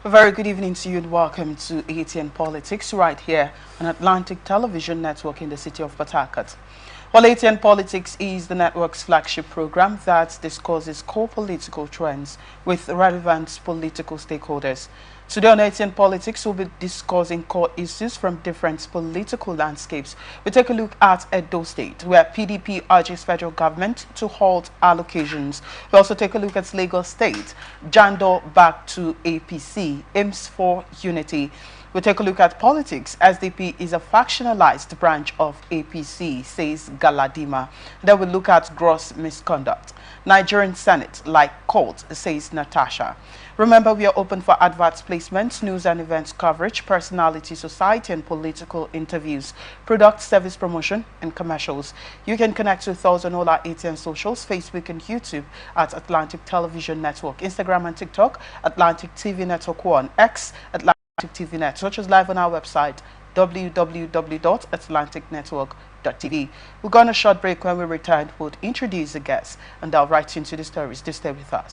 A very good evening to you and welcome to Atn Politics right here on Atlantic Television Network in the city of Port Harcourt. Well, Atn Politics is the network's flagship program that discusses core political trends with relevant political stakeholders. Today on Atn Politics, we'll be discussing core issues from different political landscapes. We take a look at Edo State, where PDP urges federal government to halt allocations. We also take a look at Lagos State, Jandor back to APC, aims for unity. We take a look at politics. SDP is a factionalized branch of APC, says Galadima. Then we look at gross misconduct. Nigerian Senate, like court, says Natasha. Remember, we are open for adverts placements, news and events coverage, personality, society and political interviews, product service promotion and commercials. You can connect with us on all our ATN socials, Facebook and YouTube at Atlantic Television Network, Instagram and TikTok, Atlantic TV Network 1, X, Atlantic TV Net. Watch us live on our website, www.atlanticnetwork.tv. We'll go on a short break. When we return, we'll introduce the guests and delve right into the stories. Do stay with us.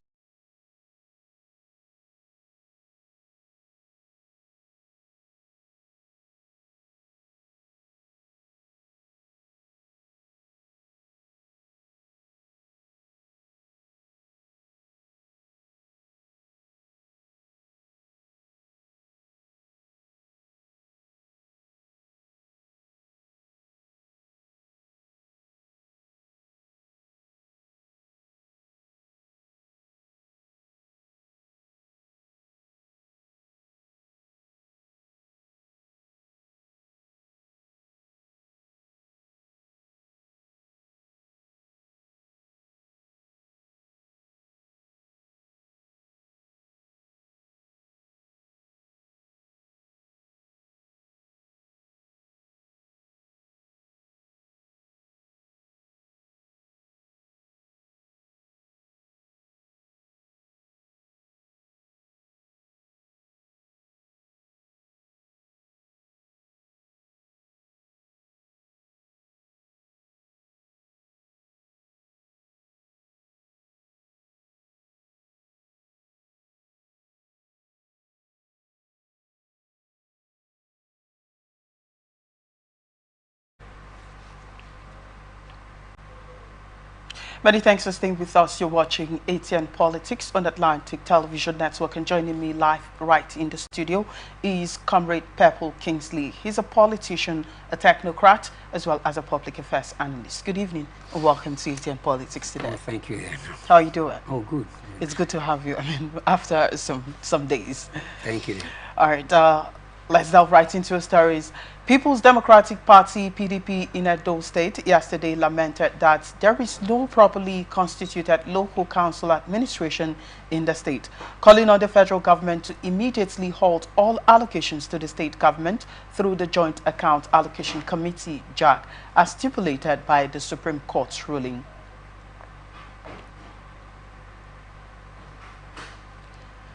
Many thanks for staying with us. You're watching ATN Politics on Atlantic Television Network, and joining me live right in the studio is Comrade Purple Kingsley. He's a politician, a technocrat, as well as a public affairs analyst. Good evening and welcome to ATN Politics today. Oh, thank you. How are you doing? Oh, good. It's good to have you. I mean, after some days. Thank you. All right. Let's delve right into our stories. People's Democratic Party, PDP, in Edo State yesterday lamented that there is no properly constituted local council administration in the state, calling on the federal government to immediately halt all allocations to the state government through the Joint Account Allocation Committee, JAC, as stipulated by the Supreme Court's ruling.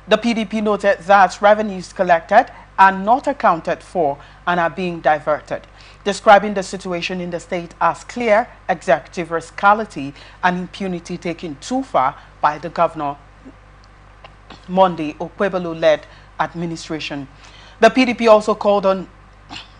The PDP noted that revenues collected are not accounted for and are being diverted, describing the situation in the state as clear executive rascality and impunity taken too far by the governor Monday Okpebholo-led administration. The PDP also called on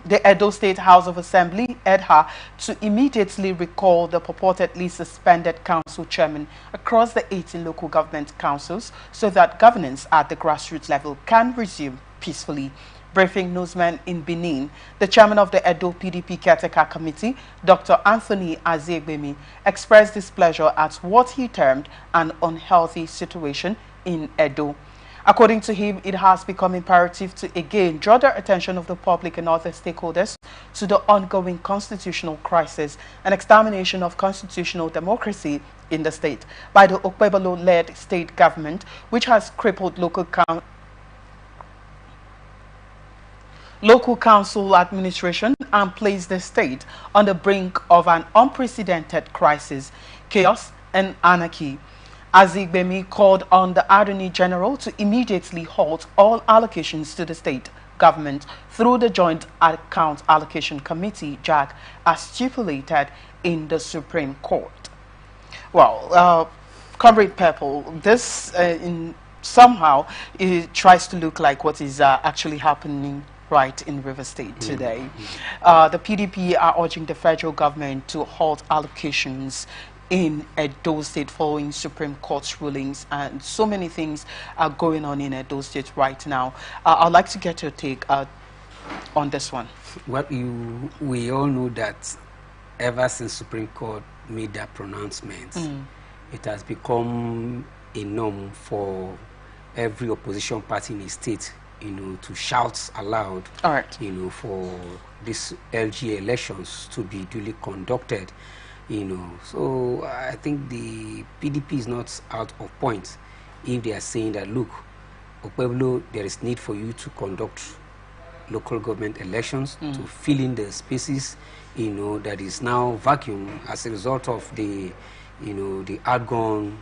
the Edo State House of Assembly, EDHA, to immediately recall the purportedly suspended council chairman across the 18 local government councils so that governance at the grassroots level can resume peacefully. Briefing newsmen in Benin, the chairman of the Edo PDP Caretaker Committee, Dr. Anthony Azegbemi, expressed displeasure at what he termed an unhealthy situation in Edo. According to him, it has become imperative to again draw the attention of the public and other stakeholders to the ongoing constitutional crisis and extermination of constitutional democracy in the state by the Okpebholo-led state government, which has crippled local council administration and placed the state on the brink of an unprecedented crisis, chaos and anarchy. Azegbemi called on the Attorney General to immediately halt all allocations to the state government through the Joint Account Allocation Committee, JAC, as stipulated in the Supreme Court. Well, Comrade Purple, this in somehow it tries to look like what is actually happening right in River State today. The PDP are urging the federal government to halt allocations in Edo State following Supreme Court's rulings, and so many things are going on in Edo State right now. I'd like to get your take on this one. Well, we all know that ever since Supreme Court made that pronouncement, it has become a norm for every opposition party in the state, to shout aloud, for these LG elections to be duly conducted, So I think the PDP is not out of point if they are saying that, look, Pueblo, there is need for you to conduct local government elections to fill in the spaces, that is now vacuum as a result of the, the outgone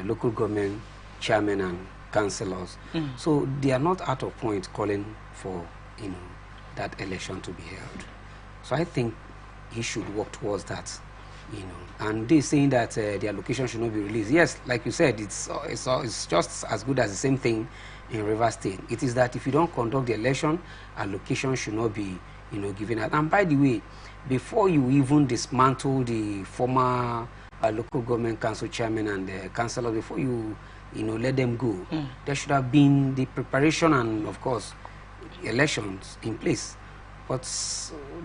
local government chairmen and councillors. So they are not out of point calling for, that election to be held. So I think he should work towards that, And they saying that the allocation should not be released. Yes, like you said, it's just as good as the same thing in River State. It is that if you don't conduct the election, allocation should not be, given out. And by the way, before you even dismantle the former local government council chairman and the councillor, before you, let them go, there should have been the preparation and, of course, elections in place. But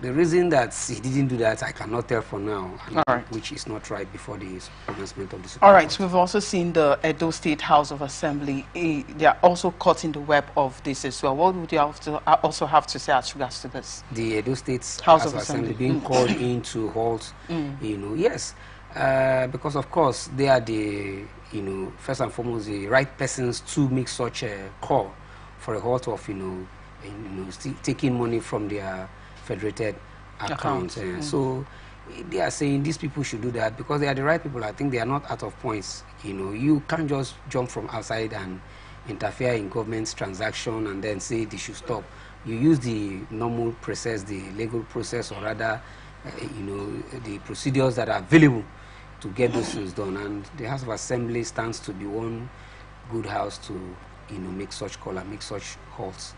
the reason that he didn't do that, I cannot tell for now, which is not right before the pronouncement of the Supreme Court. All right, we've also seen the Edo State House of Assembly. They are also caught in the web of this as well. What would you also have to say as regards to this? The Edo State House of Assembly being called in to halt, yes, because of course they are the, first and foremost, the right persons to make such a call for a halt of, taking money from their federated accounts. So they are saying these people should do that because they are the right people. I think they are not out of points. You can't just jump from outside and interfere in government's transaction and then say they should stop. You use the normal process, the legal process, or rather, the procedures that are available to get those things done. And the House of Assembly stands to be one good house to, make such call and make such halts.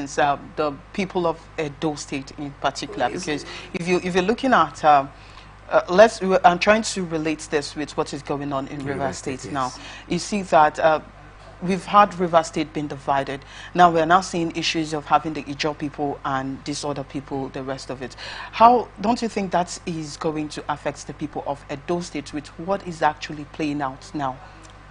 The people of Edo State in particular, because if you're looking at I'm trying to relate this with what is going on in River State now. You see that we've had River State being divided. Now we're now seeing issues of having the Ijaw people and these other people, the rest of it. How don't you think that is going to affect the people of Edo State with what is actually playing out now?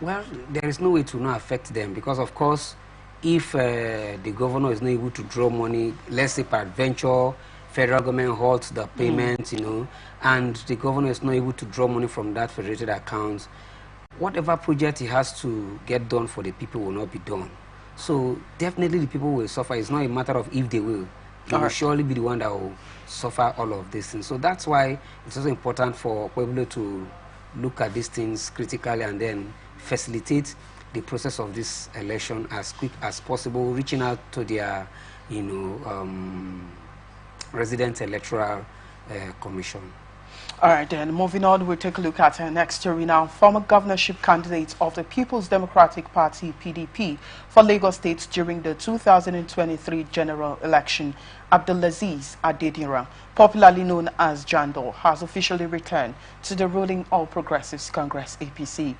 Well, there is no way to not affect them because, of course, if the governor is not able to draw money, let's say peradventure, federal government halts the payments, and the governor is not able to draw money from that federated account, whatever project he has to get done for the people will not be done. So definitely the people will suffer. It's not a matter of if they will. They will surely be the one that will suffer all of these things. So that's why it's also important for Pueblo to look at these things critically and then facilitate the process of this election as quick as possible, reaching out to their, resident electoral commission. All right, then moving on, we'll take a look at our next story now. Former governorship candidate of the People's Democratic Party (PDP) for Lagos State during the 2023 general election, Abdulaziz Adedira, popularly known as Jandor, has officially returned to the ruling All Progressives Congress (APC).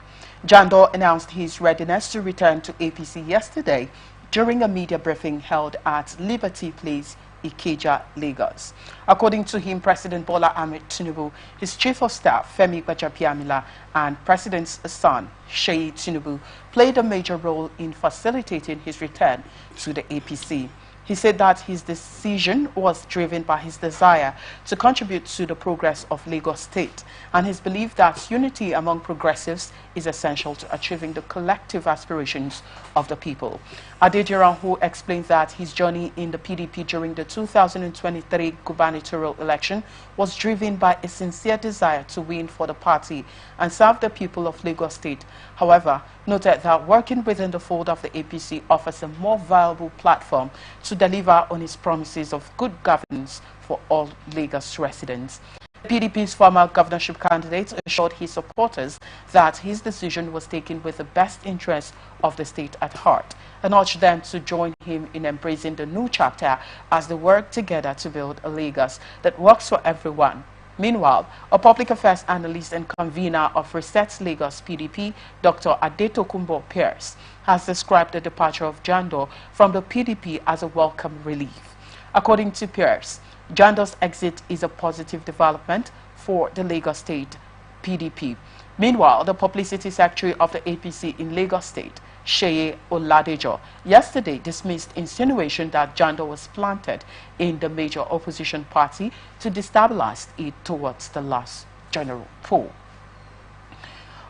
Jandor announced his readiness to return to APC yesterday during a media briefing held at Liberty Place, Ikeja, Lagos. According to him, President Bola Ahmed Tinubu, his chief of staff, Femi Gbajabiamila, and President's son, Sheyi Tinubu, played a major role in facilitating his return to the APC. He said that his decision was driven by his desire to contribute to the progress of Lagos State and his belief that unity among progressives is essential to achieving the collective aspirations of the people. Adedira, who explained that his journey in the PDP during the 2023 gubernatorial election was driven by a sincere desire to win for the party and serve the people of Lagos State, however, noted that working within the fold of the APC offers a more viable platform to deliver on his promises of good governance for all Lagos residents. PDP's former governorship candidate assured his supporters that his decision was taken with the best interests of the state at heart and urged them to join him in embracing the new chapter as they work together to build a Lagos that works for everyone. Meanwhile, a public affairs analyst and convener of Reset Lagos PDP, Dr. Adetokunbo Pierce, has described the departure of Jandor from the PDP as a welcome relief. According to Pierce, Jandor's exit is a positive development for the Lagos State PDP. Meanwhile, the publicity secretary of the APC in Lagos State, Sheye Oladejo, yesterday dismissed insinuation that Jandor was planted in the major opposition party to destabilize it towards the last general poll.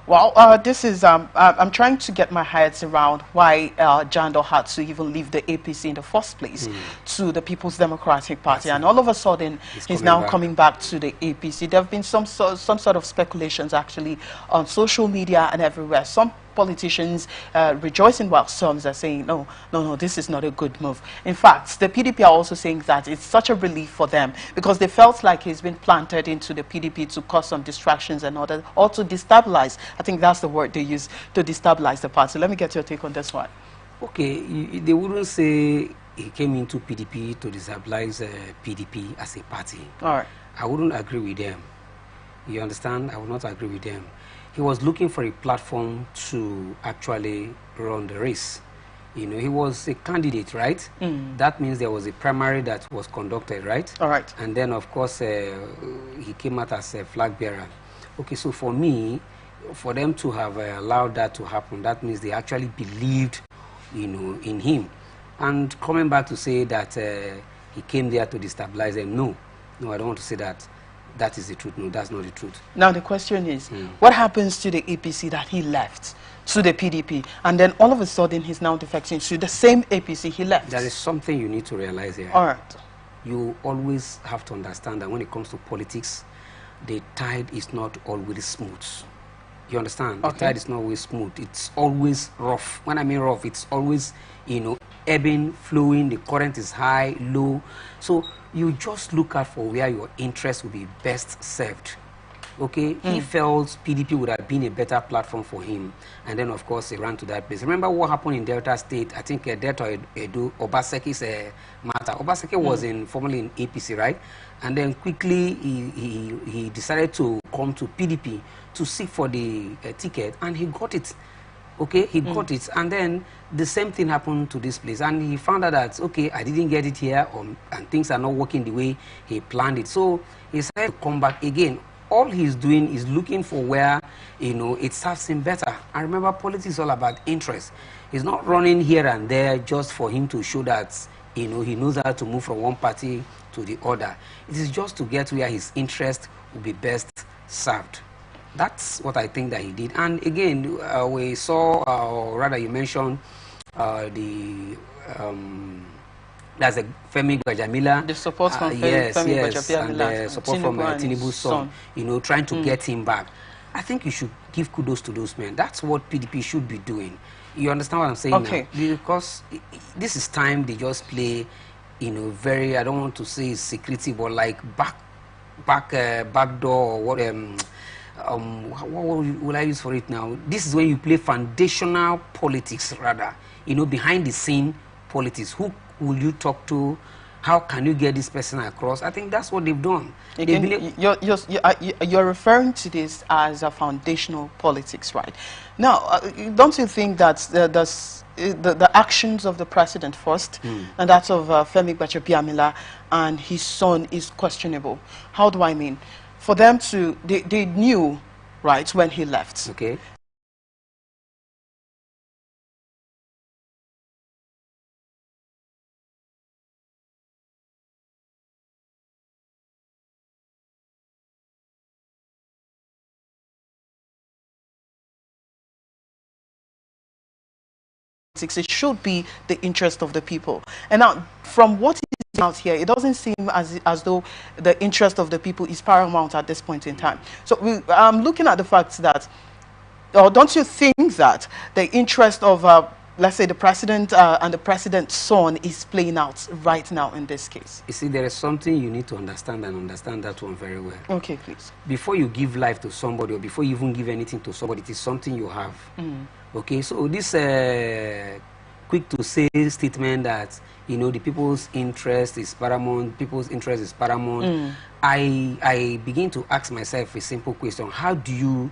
Well, this is, I'm trying to get my head around why Jandor had to even leave the APC in the first place to the People's Democratic Party. And all of a sudden, he's now coming back to the APC. There have been some sort of speculations, actually, on social media and everywhere. Some politicians rejoicing while some are saying, no, this is not a good move. In fact, the PDP are also saying that it's such a relief for them because they felt like he's been planted into the PDP to cause some distractions and order, or to destabilize. I think that's the word they use, to destabilize the party. Let me get your take on this one. Okay, they wouldn't say he came into PDP to destabilize PDP as a party. All right. I wouldn't agree with them. You understand? I would not agree with them. He was looking for a platform to actually run the race. You know, he was a candidate, right? That means there was a primary that was conducted, right? All right. And then, of course, he came out as a flag bearer. Okay, so for me, for them to have allowed that to happen, that means they actually believed, you know, in him. And coming back to say that he came there to destabilize them, no, I don't want to say that. That is the truth. No, that's not the truth. Now the question is, what happens to the APC that he left to the PDP, and then all of a sudden he's now defecting to the same APC he left? There is something you need to realize here. All right. You always have to understand that when it comes to politics, the tide is not always smooth. You understand? Okay. The tide is not always smooth. It's always rough. When I mean rough, it's always, you know, ebbing, flowing. The current is high, low. So you just look out for where your interest will be best served. Okay, he felt PDP would have been a better platform for him, and then of course he ran to that place. Remember what happened in Delta State? I think Delta Edo, Obaseki's matter. Obaseki was formerly in APC, right? And then quickly he decided to come to PDP to seek for the ticket, and he got it. Okay, he got it, and then the same thing happened to this place, and he found out that, okay, I didn't get it here, and things are not working the way he planned it. So he decided to come back again. All he's doing is looking for where, you know, it serves him better. And remember, politics is all about interest. He's not running here and there just for him to show that, you know, he knows how to move from one party to the other. It is just to get where his interest will be best served. That's what I think that he did. And again, we saw, or rather you mentioned, there's a Femi Gbajamila. The support from yes, Femi yes, and Gbajamila, support from Tinubu's son, you know, trying to get him back. I think you should give kudos to those men. That's what PDP should be doing. You understand what I'm saying now? Because this is time they just play, you know, very, I don't want to say secretive, but like back door, or what will I use for it now? This is when you play foundational politics, rather, you know, behind the scene politics. Who will you talk to? How can you get this person across? I think that's what they've done. Again, you're referring to this as a foundational politics, right? Now, don't you think that the actions of the president first, and that of Femi Gbajamila and his son is questionable? How do I mean? For them to, they knew, right, when he left. Okay. It should be the interest of the people. And now, from what is out here, it doesn't seem as though the interest of the people is paramount at this point in time. So I'm looking at the fact that, or don't you think that the interest of let's say the president and the president's son is playing out right now in this case? You see, there is something you need to understand, and understand that one very well. Okay, please. Before you give life to somebody, or before you even give anything to somebody, it is something you have. Okay, so this quick to say statement that, you know, the people's interest is paramount, I begin to ask myself a simple question: how do you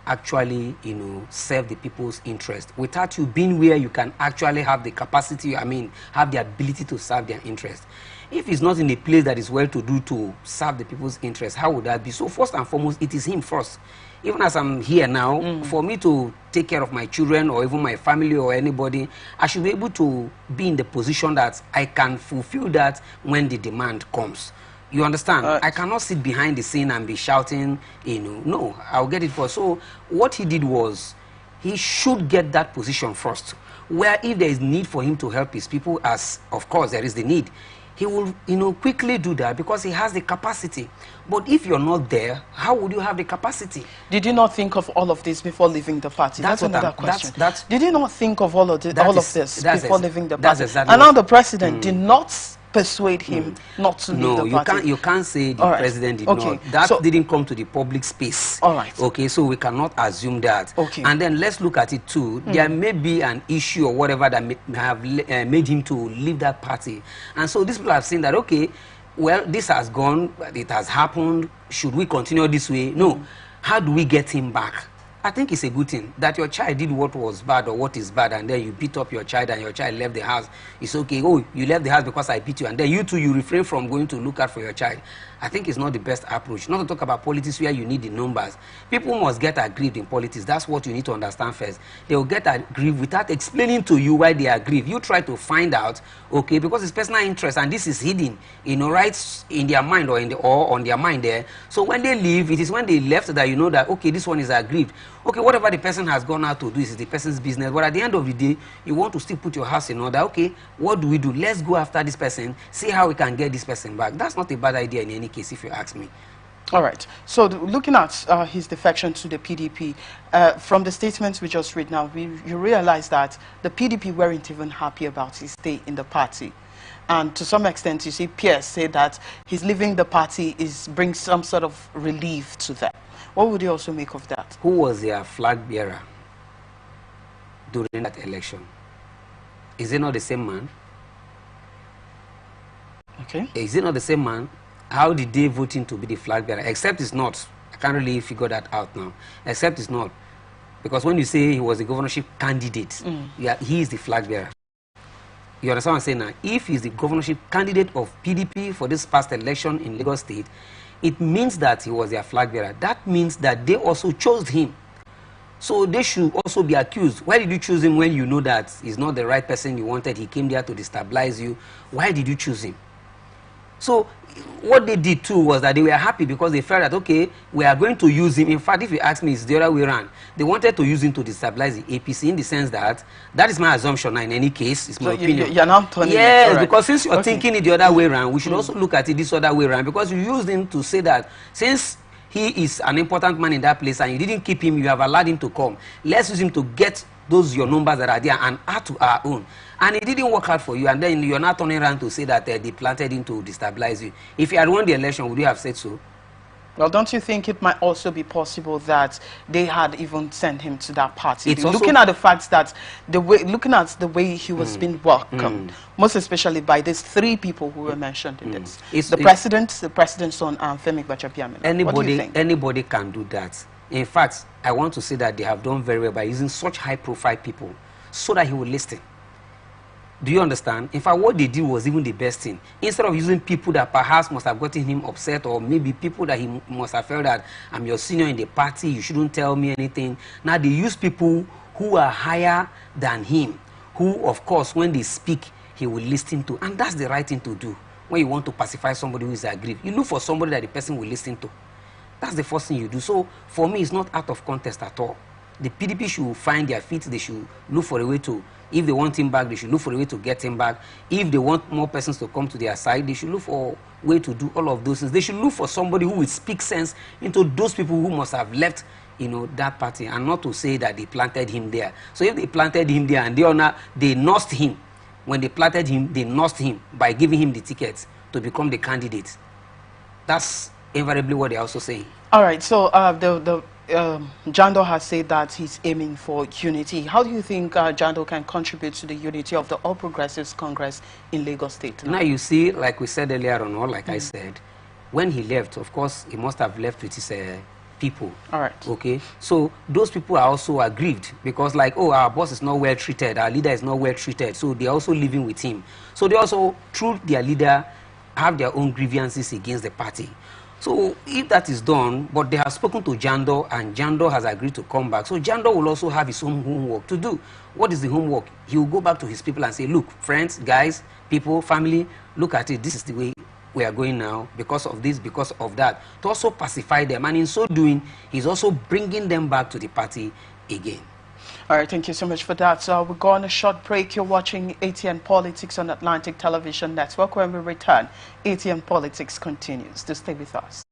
actually, you know, serve the people's interest without you being where you can actually have the capacity, have the ability to serve their interest? If it's not in a place that is well to do to serve the people's interest, how would that be? So first and foremost, it is him first. Even as I'm here now, for me to take care of my children or even my family or anybody, I should be able to be in the position that I can fulfill that when the demand comes. You understand? I cannot sit behind the scene and be shouting, you know. No, I'll get it first. So what he did was, he should get that position first, where if there is need for him to help his people, as of course there is the need, he will, you know, quickly do that because he has the capacity. But if you're not there, how would you have the capacity? Did you not think of all of this before leaving the party? That's another question. Did you not think of all of this before leaving the party? Exactly. And now the president did not persuade him not to leave the party. No, you can't say the president did not. That didn't come to the public space. All right. Okay, so we cannot assume that. Okay. And then let's look at it too. There may be an issue or whatever that may have made him to leave that party. And so these people have seen that, okay, well, this has gone, it has happened. Should we continue this way? No. How do we get him back? I think it's a good thing that your child did what was bad or what is bad, and then you beat up your child and your child left the house. It's okay. Oh, you left the house because I beat you, and then you too, you refrain from going to look out for your child. I think it's not the best approach. Not to talk about politics where you need the numbers. People must get aggrieved in politics. That's what you need to understand first. They will get aggrieved without explaining to you why they are aggrieved. You try to find out, okay, because it's personal interest and this is hidden, you know, right in their mind or on their mind there. So when they leave, it is when they left that you know that, okay, this one is aggrieved. Okay, whatever the person has gone out to do is the person's business. But at the end of the day, you want to still put your house in order. Okay, what do we do? Let's go after this person, see how we can get this person back. That's not a bad idea in any case, if you ask me. All right. So looking at his defection to the PDP, from the statements we just read now, you realize that the PDP weren't even happy about his stay in the party. And to some extent, you see, Pierce say that his leaving the party brings some sort of relief to them. What would you also make of that? Who was their flag bearer during that election? Is it not the same man? Okay. Is it not the same man? How did they vote him to be the flag bearer? Except it's not. I can't really figure that out now. Except it's not. Because when you say he was the governorship candidate, yeah, he is the flag bearer. You understand what I'm saying now? If he's the governorship candidate of PDP for this past election in Lagos State, it means that he was their flag bearer. That means that they also chose him. So they should also be accused. Why did you choose him when you know that he's not the right person you wanted? He came there to destabilize you. Why did you choose him? So what they did too was that they were happy because they felt that, okay, we are going to use him. In fact, if you ask me, it's the other way around. They wanted to use him to destabilize the APC in the sense that is my assumption now in any case. It's my opinion. You're now turning yes, because since you're thinking it the other way around, we should also look at it this other way around, because you used him to say that since he is an important man in that place and you didn't keep him, you have allowed him to come. Let's use him to get those your numbers that are there and add to our own. And it didn't work out for you, and then you're not turning around to say that they planted him to destabilize you. If you had won the election, would you have said so? Well, don't you think it might also be possible that they had even sent him to that party? It's looking at the fact that looking at the way he was being welcomed, most especially by these three people who were mentioned in this: the president's son, and Femi Gbajabiamila. Anybody can do that. In fact, I want to say that they have done very well by using such high-profile people so that he will listen. Do you understand? In fact, what they did was even the best thing. Instead of using people that perhaps must have gotten him upset, or maybe people that he must have felt that I'm your senior in the party, you shouldn't tell me anything. Now they use people who are higher than him, who, of course, when they speak, he will listen to. And that's the right thing to do. When you want to pacify somebody who is aggrieved, you look for somebody that the person will listen to. That's the first thing you do. So for me, it's not out of contest at all. The PDP should find their feet. They should look for a way to, if they want him back, they should look for a way to get him back. If they want more persons to come to their side, they should look for a way to do all of those things. They should look for somebody who will speak sense into those people who must have left that party, and not to say that they planted him there. So if they planted him there and they nursed him, when they planted him, they nursed him by giving him the tickets to become the candidate. That's invariably what they're also saying. All right, so Jando has said that he's aiming for unity. How do you think Jando can contribute to the unity of the All Progressives Congress in Lagos State? Now you see, like we said earlier on, or like I said, when he left, of course, he must have left with his people. All right. Okay. So those people are also aggrieved because, like, oh, our boss is not well treated, our leader is not well treated. So they're also living with him. So they also, through their leader, have their own grievances against the party. So if that is done, but they have spoken to Jando and Jando has agreed to come back. So Jando will also have his own homework to do. What is the homework? He will go back to his people and say, look, friends, guys, people, family, look at it. This is the way we are going now because of this, because of that. To also pacify them. And in so doing, he's also bringing them back to the party again. All right, thank you so much for that. So we'll go on a short break. You're watching ATN Politics on Atlantic Television Network. When we return, ATN Politics continues. To stay with us.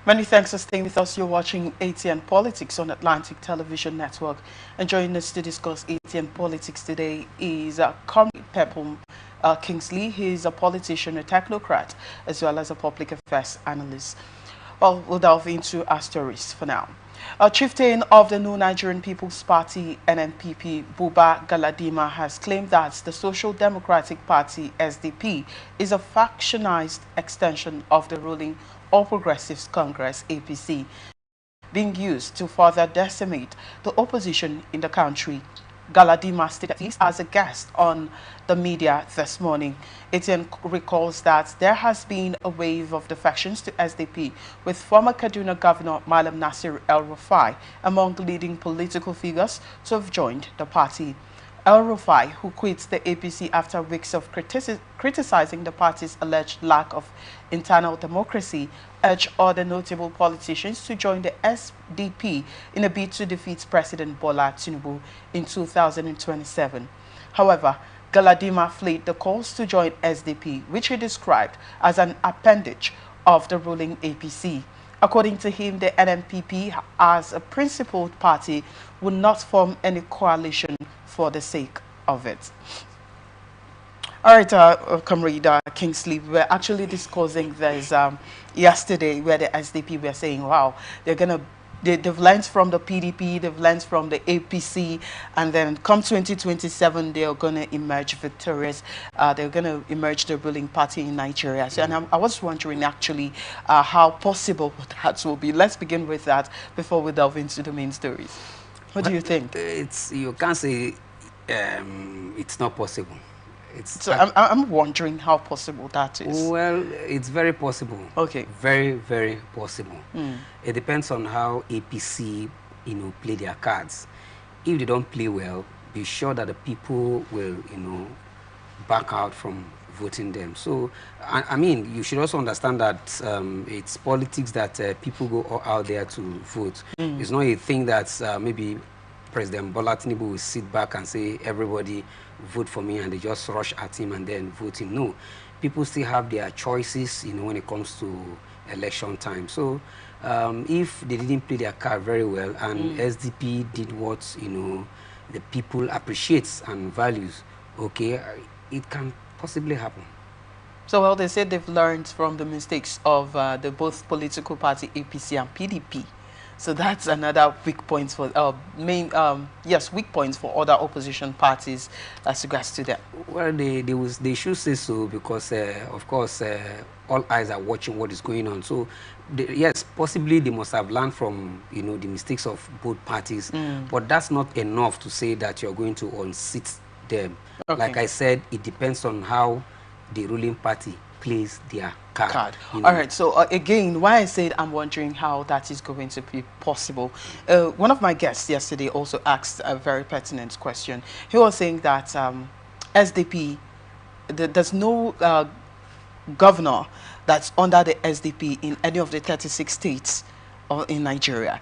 Many thanks for staying with us. You're watching ATN Politics on Atlantic Television Network. And joining us to discuss ATN Politics today is Comrade Pepple Kingsley. He's a politician, a technocrat, as well as a public affairs analyst. Well, we'll delve into our stories for now. A chieftain of the New Nigerian People's Party, NNPP, Buba Galadima, has claimed that the Social Democratic Party, SDP, is a factionized extension of the ruling All Progressives Congress, APC, being used to further decimate the opposition in the country. Galadima stated this as a guest on the media this morning. Atn recalls that there has been a wave of defections to SDP, with former Kaduna Governor Malam Nasir El-Rufai among leading political figures to have joined the party. El-Rufai, who quit the APC after weeks of criticizing the party's alleged lack of internal democracy, urged other notable politicians to join the SDP in a bid to defeat President Bola Tinubu in 2027. However, Galadima fled the calls to join SDP, which he described as an appendage of the ruling APC. According to him, the NNPP, as a principled party, would not form any coalition for the sake of it. All right, Comrade Kingsley, we were actually discussing this yesterday, where the SDP were saying, wow, they've learned from the PDP, they've learned from the APC, and then come 2027, they're going to emerge victorious. They're going to emerge the ruling party in Nigeria. So, and I was wondering actually how possible that will be. Let's begin with that before we delve into the main stories. What do you think? You can't say it's not possible. So I'm wondering how possible that is. Well, it's very possible. Okay. Very, very possible. It depends on how APC, play their cards. If they don't play well, be sure that the people will, back out from voting them. So, I mean, you should also understand that it's politics that people go out there to vote. It's not a thing that maybe President Bola Tinubu will sit back and say, everybody vote for me, and they just rush at him and then vote him. No, people still have their choices, when it comes to election time. So if they didn't play their card very well and SDP did what, the people appreciates and values, okay, it can possibly happen. So, well, they said they've learned from the mistakes of the both political party, APC and PDP. So that's another weak point for weak points for other opposition parties as regards to that. Well, they should say so, because of course all eyes are watching what is going on. So yes, possibly they must have learned from the mistakes of both parties, but that's not enough to say that you're going to unseat them. Okay. Like I said, it depends on how the ruling party plays their card. All right, so again, why I said I'm wondering how that is going to be possible. One of my guests yesterday also asked a very pertinent question. He was saying that SDP, there's no governor that's under the SDP in any of the 36 states in Nigeria.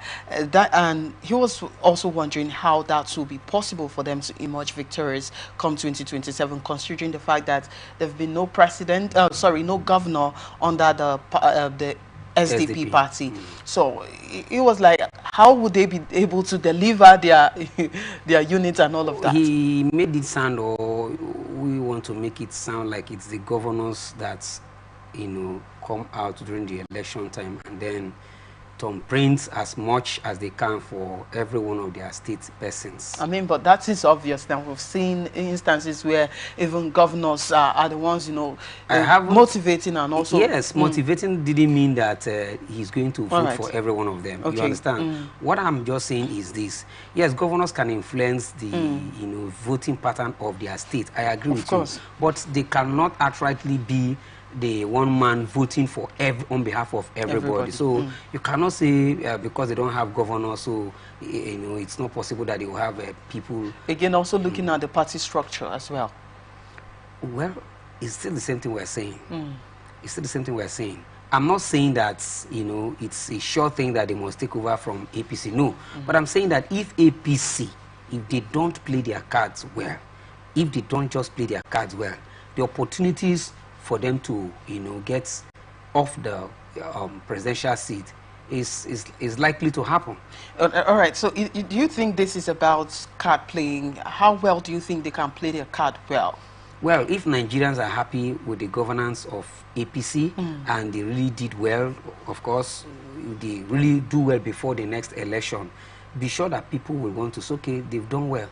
And he was also wondering how that will be possible for them to emerge victorious come 2027, considering the fact that there've been no no governor under the SDP party. So it was like, how would they be able to deliver their units and all of that? He made it sound, or we want to make it sound like it's the governors that come out during the election time and then print as much as they can for every one of their state persons. I mean, but that is obvious now. We've seen instances where even governors are the ones, motivating and also... Yes, motivating didn't mean that he's going to vote for every one of them. Okay. You understand? What I'm just saying is this. Yes, governors can influence the, voting pattern of their state. I agree with you. But they cannot outrightly be the one man voting for on behalf of everybody. So you cannot say because they don't have governors, so it's not possible that they will have people. Again, also looking at the party structure as well. Well, it's still the same thing we're saying. It's still the same thing we're saying. I'm not saying that it's a sure thing that they must take over from APC. No, but I'm saying that if APC, if they don't play their cards well, if they don't just play their cards well, the opportunities for them to, get off the presidential seat is likely to happen. All right. So, do you think this is about card playing? How well do you think they can play their card well? Well, if Nigerians are happy with the governance of APC and they really did well, of course, they really do well before the next election, be sure that people will want to say, okay, they've done well.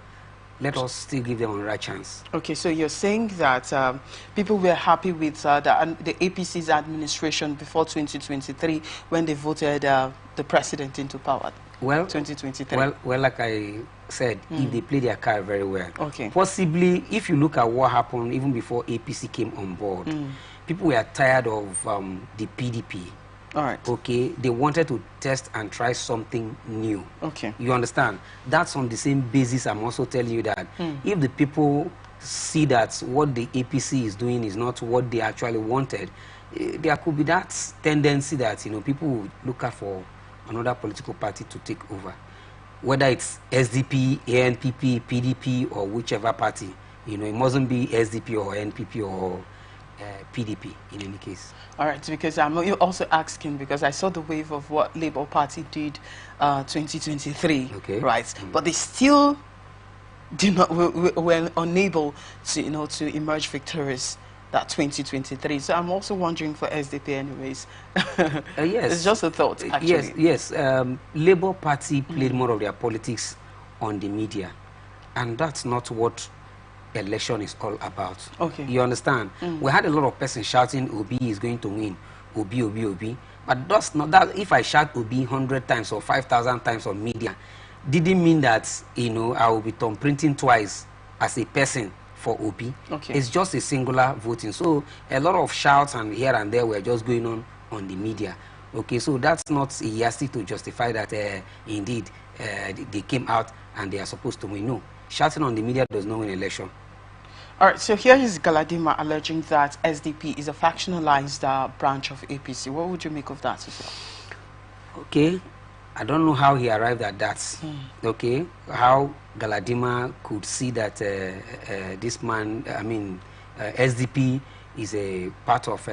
Let us still give them another chance. Okay, so you're saying that people were happy with the APC's administration before 2023 when they voted the president into power. Well, 2023. Well, like I said, if they play their card very well, okay. Possibly, if you look at what happened even before APC came on board, people were tired of the PDP. All right. Okay, they wanted to test and try something new. Okay. You understand? That's on the same basis I'm also telling you that if the people see that what the APC is doing is not what they actually wanted, there could be that tendency that, you know, people will look out for another political party to take over. Whether it's SDP, ANPP, PDP, or whichever party, you know, it mustn't be SDP or NPP or PDP in any case. All right, because I'm also asking because I saw the wave of what Labour Party did 2023, okay. Right? But they still were unable to, you know, to emerge victorious that 2023. So I'm also wondering for SDP anyways. Yes. It's just a thought, actually. Yes. Labour Party played more of their politics on the media, and that's not what election is all about. Okay. You understand? We had a lot of persons shouting Obi is going to win, Obi, Obi, Obi. But that's not that. If I shout Obi 100 times or 5,000 times on media, didn't mean that, you know, I will be printing twice as a person for Obi. Okay. It's just a singular voting. So a lot of shouts and here and there were just going on the media. Okay, so that's not a yardstick to justify that indeed they came out and they are supposed to win. No, shouting on the media does not win election. All right, so here is Galadima alleging that SDP is a factionalized branch of APC. What would you make of that as well? Okay, I don't know how he arrived at that. Okay, how Galadima could see that this man, SDP is a part of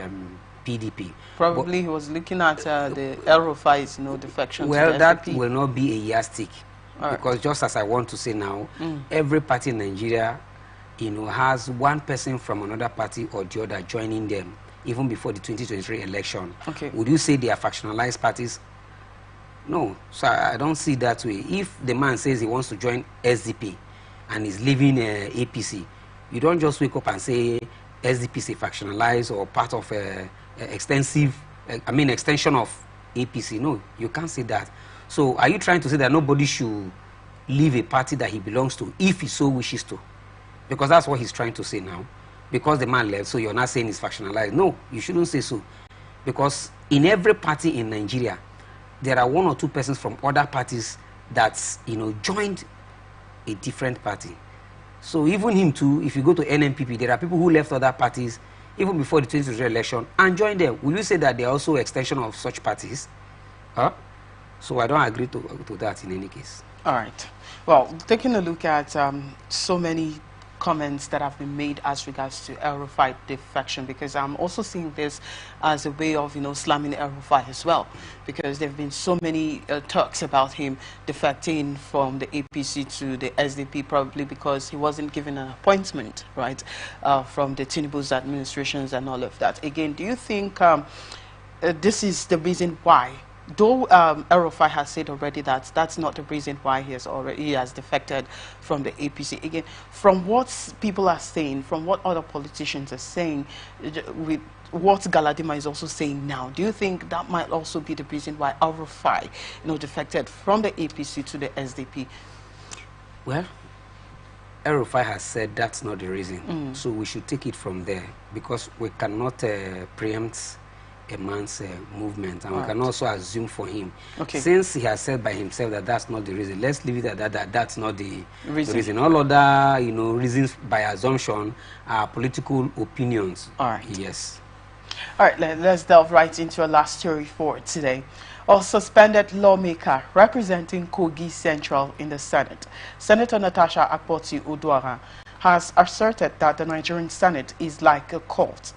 PDP. Probably he was looking at the El-Rufai's, you know, defection. Well, that will not be a yardstick. Because just as I want to say now, every party in Nigeria, you know, has one person from another party or the other joining them, even before the 2023 election. Okay. Would you say they are factionalized parties? No. So I don't see that way. If the man says he wants to join SDP and is leaving APC, you don't just wake up and say SDP is a factionalized or part of extension of APC. No, you can't say that. So are you trying to say that nobody should leave a party that he belongs to if he so wishes to? Because that's what he's trying to say now. Because the man left, so you're not saying he's factionalized. No, you shouldn't say so. Because in every party in Nigeria, there are one or two persons from other parties that, you know, joined a different party. So even him too, if you go to NNPP, there are people who left other parties even before the 2023 election and joined them. Will you say that they are also extension of such parties? So I don't agree to that in any case. All right. Well, taking a look at so many comments that have been made as regards to El-Rufai defection, because I'm also seeing this as a way of, you know, slamming El-Rufai as well, because there have been so many talks about him defecting from the APC to the SDP, probably because he wasn't given an appointment, right, from the Tinubu's administrations and all of that. Again, do you think this is the reason why? Though El-Rufai has said already that that's not the reason why he has defected from the APC. Again, from what people are saying, from what other politicians are saying, with what Galadima is also saying now, do you think that might also be the reason why El-Rufai, you know, defected from the APC to the SDP? Well, El-Rufai has said that's not the reason, so we should take it from there, because we cannot preempt a man's movement, and we can also assume for him. Okay. Since he has said by himself that that's not the reason, let's leave it at that. That's not the reason. All other, you know, reasons by assumption are political opinions. All right. Yes. All right. Let's delve right into our last story for today. A suspended lawmaker representing Kogi Central in the Senate, Senator Natasha Akpoti-Oduara, has asserted that the Nigerian Senate is like a cult.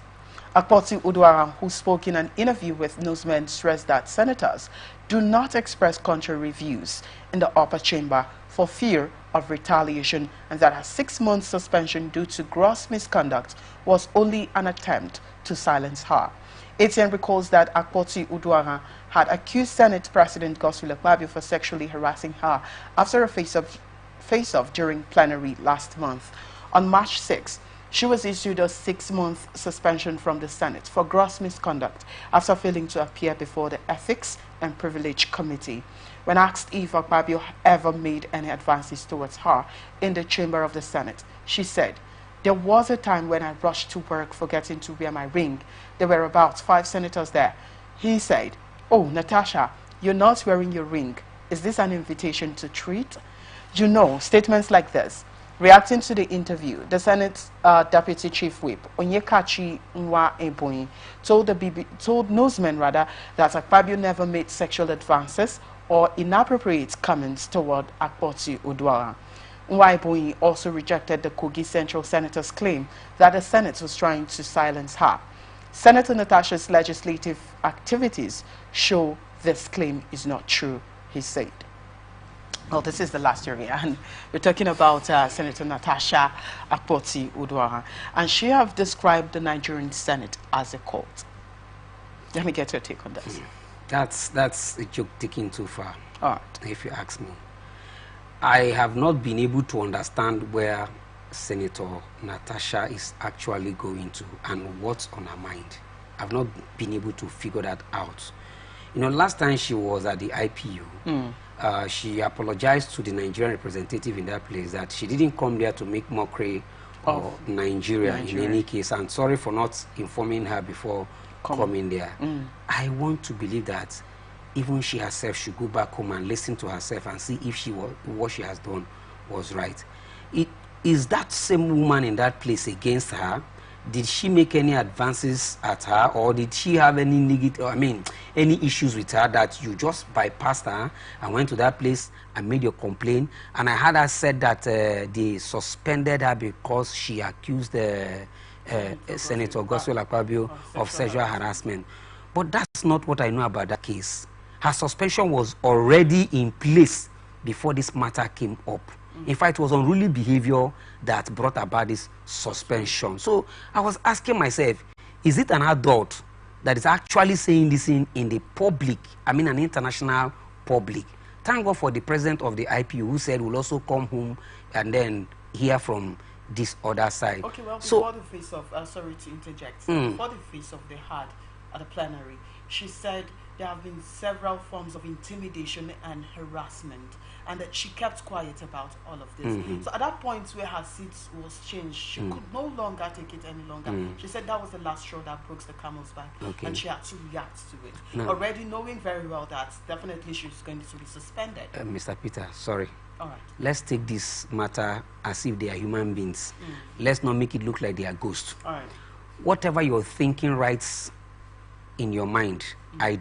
Akpoti Uduaghan, who spoke in an interview with newsmen, stressed that senators do not express contrary views in the upper chamber for fear of retaliation, and that a 6-month suspension due to gross misconduct was only an attempt to silence her. Atn recalls that Akpoti Uduaghan had accused Senate President Godswill Akpabio for sexually harassing her after a face-off during plenary last month. On March 6, she was issued a 6-month suspension from the Senate for gross misconduct after failing to appear before the Ethics and Privilege Committee. When asked if Akpabio ever made any advances towards her in the chamber of the Senate, she said, "There was a time when I rushed to work forgetting to wear my ring. There were about 5 senators there." He said, "Oh, Natasha, you're not wearing your ring. Is this an invitation to treat?" You know, statements like this. Reacting to the interview, the Senate's Deputy Chief Whip, Onyekachi Nwa-Ebonyi, told newsmen that Akpabio never made sexual advances or inappropriate comments toward Akpoti Uduaghan. Nwa-Ebonyi also rejected the Kogi Central Senator's claim that the Senate was trying to silence her. Senator Natasha's legislative activities show this claim is not true, he said. Well, this is the last area, and we're talking about Senator Natasha Akpoti Uduaghan, and she have described the Nigerian Senate as a cult. Let me get your take on this. That's a joke taken too far, All right. if you ask me. I have not been able to understand where Senator Natasha is actually going to and what's on her mind. I've not been able to figure that out. You know, last time she was at the IPU, she apologized to the Nigerian representative in that place that she didn't come there to make mockery of Nigeria in any case, and sorry for not informing her before coming there. I want to believe that even she herself should go back home and listen to herself and see if what she has done was right. Is that same woman in that place against her? Did she make any advances at her, or did she have any any issues with her that you just bypassed her and went to that place and made your complaint? And I had her said that they suspended her because she accused Senator Godswill Akpabio of sexual harassment. But that's not what I know about that case. Her suspension was already in place before this matter came up. In fact, it was unruly behavior that brought about this suspension. So I was asking myself, is it an adult that is actually saying this in the public, an international public? Thank God for the president of the IPU who said we'll also come home and then hear from this other side. Okay, well, before the face of, sorry to interject, before the face of they had at the plenary, she said there have been several forms of intimidation and harassment, and that she kept quiet about all of this. So at that point where her seat was changed, she could no longer take it any longer. She said that was the last straw that broke the camel's back, and she had to react to it. Already knowing very well that definitely she was going to be suspended. Mr. Peter, sorry. All right. Let's take this matter as if they are human beings. Let's not make it look like they are ghosts. All right. Whatever you're thinking writes in your mind, I